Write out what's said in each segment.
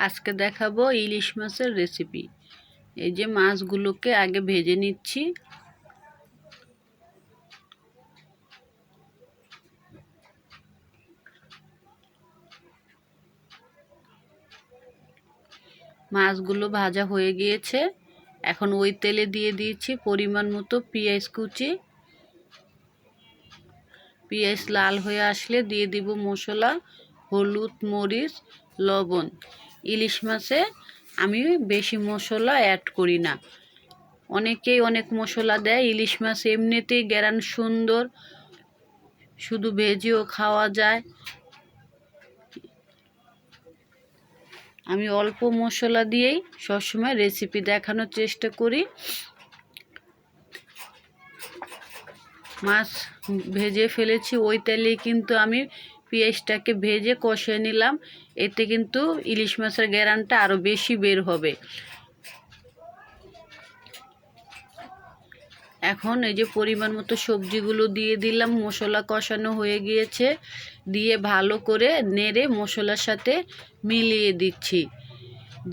আজকে দেখাবো ইলিশ মাছের রেসিপি। এই যে মাছগুলোকে আগে ভেজে নিচ্ছি। মাছগুলো ভাজা হয়ে গিয়েছে। এখন ওই তেলে দিয়ে দিয়েছি পরিমাণ মতো পেঁয়াজ কুচি। পেঁয়াজ লাল হয়ে আসলে দিয়ে দিব মশলা, হলুদ, মরিচ, লবণ। ইলিশ মাছে আমি বেশি মশলা অ্যাড করি না। অনেকেই অনেক মশলা দেয়। ইলিশ মাছ এমনিতেই গ্যারান সুন্দর, শুধু ভেজেও খাওয়া যায়। আমি অল্প মশলা দিয়েই সবসময় রেসিপি দেখানোর চেষ্টা করি। মাছ ভেজে ফেলেছি, ওই তেলেই কিন্তু আমি পেঁয়াজটাকে ভেজে কষিয়ে নিলাম। এতে কিন্তু ইলিশ মাছের গ্যারানটা আরও বেশি বের হবে। এখন এই যে পরিমাণ মতো সবজিগুলো দিয়ে দিলাম। মশলা কষানো হয়ে গিয়েছে, দিয়ে ভালো করে নেড়ে মশলার সাথে মিলিয়ে দিচ্ছি।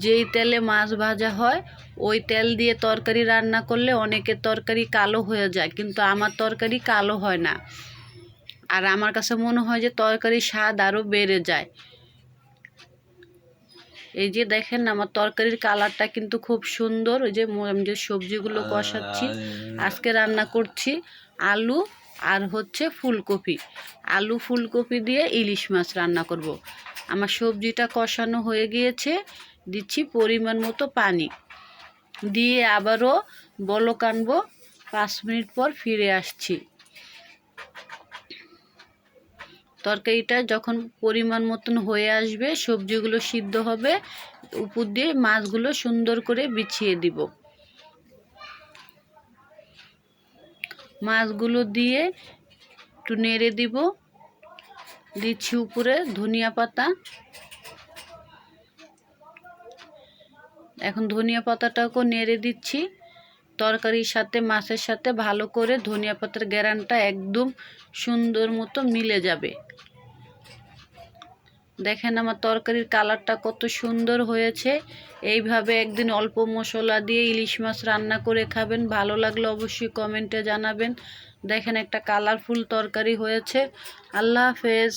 যেই তেলে মাছ ভাজা হয় ওই তেল দিয়ে তরকারি রান্না করলে অনেকের তরকারি কালো হয়ে যায়, কিন্তু আমার তরকারি কালো হয় না। আর আমার কাছে মনে হয় যে তরকারির স্বাদ আরও বেড়ে যায়। এই যে দেখেন আমার তরকারির কালারটা কিন্তু খুব সুন্দর। ওই যে আমি যে সবজিগুলো কষাচ্ছি, আজকে রান্না করছি আলু আর হচ্ছে ফুলকপি। আলু ফুলকপি দিয়ে ইলিশ মাছ রান্না করব। আমার সবজিটা কষানো হয়ে গিয়েছে, দিচ্ছি পরিমাণ মতো পানি, দিয়ে আবারও বলক আনবো। 5 মিনিট পর ফিরে আসছি। তরকারিটা যখন পরিমাণ মতন হয়ে আসবে, সবজিগুলো সিদ্ধ হবে, উপর দিয়ে মাছগুলো সুন্দর করে বিছিয়ে দিব। মাছগুলো দিয়ে একটু নেড়ে দিব। দিচ্ছি উপরে ধনিয়া পাতা। এখন ধনিয়া পাতাটাকেও নেড়ে দিচ্ছি। তরকারির সাথে মাছের সাথে ভালো করে ধনিয়া পাতার গ্যারানটা একদম সুন্দর মতো মিলে যাবে। দেখেন আমার তরকারির কালারটা কত সুন্দর হয়েছে। এইভাবে একদিন অল্প মশলা দিয়ে ইলিশ মাছ রান্না করে খাবেন। ভালো লাগলে অবশ্যই কমেন্টে জানাবেন। দেখেন একটা কালারফুল তরকারি হয়েছে। আল্লাহ হাফেজ।